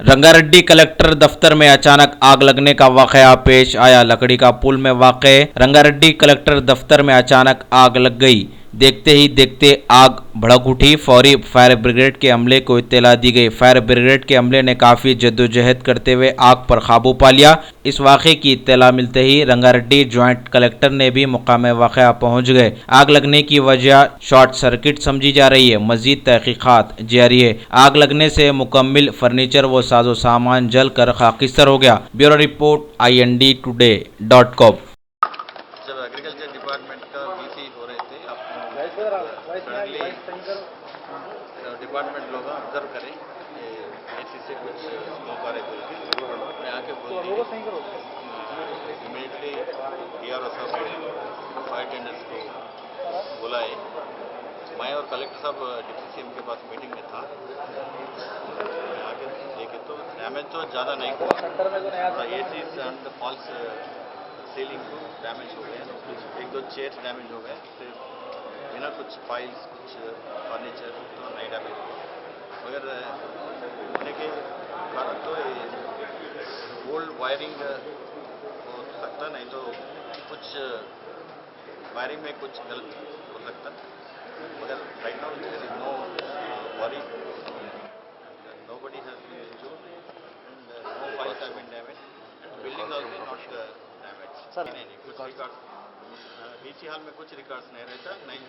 Rangareddy collector दफ्तर में अचानक आग लगने का वाकया पेश आया। लकड़ी का पुल में वाक़ रंगारेड्डी कलेक्टर दफ्तर में अचानक आग लग गई। देखते ही देखते आग भड़क उठी। फौरी फायर ब्रिगेड के अमले को इत्तला दी गई। फायर ब्रिगेड के अमले ने काफ़ी जद्दोजहद करते हुए आग पर काबू पा लिया। इस वाक़े की इत्तला मिलते ही रंगारेड्डी ज्वाइंट कलेक्टर ने भी मकाम वाक़या पहुंच गए। आग लगने की वजह शॉर्ट सर्किट समझी जा रही है। मजीद तहकीकात जारी है। आग लगने से मुकम्मिल फर्नीचर व साजो सामान जल कर खाकिस्तर हो गया। Bureau report INDtoday.com। जब एग्रीकल्चर डिपार्टमेंट का बीसी हो रहे थे, आप सडनली डिपार्टमेंट लोग ऑब्जर्व करें कि एसी से कुछ स्मोक आ रहे थे। मैं आके बोल इमीडिएटली DRO साहब फायर टेंडर्स को बुलाए। मैं और कलेक्टर साहब डिप्टी CM के पास मीटिंग में था। मैं आके देखे तो डैमेज तो ज़्यादा नहीं हुआ। एसी एंड फॉल्स सीलिंग को डैमेज हो गए, एक दो चेयर्स डैमेज हो गए, फिर बिना कुछ फाइल्स कुछ फर्नीचर तो नहीं डैमेज हुआ। मगर होने के कारण तो ओल्ड वायरिंग हो सकता, नहीं तो कुछ वायरिंग में कुछ गलत हो सकता। मगर right now there is no worry, nobody has been injured and no files have been damaged and building also not damaged. नहीं कुछ रिकॉर्ड BC हॉल में कुछ रिकॉर्ड्स नहीं रहता, नहीं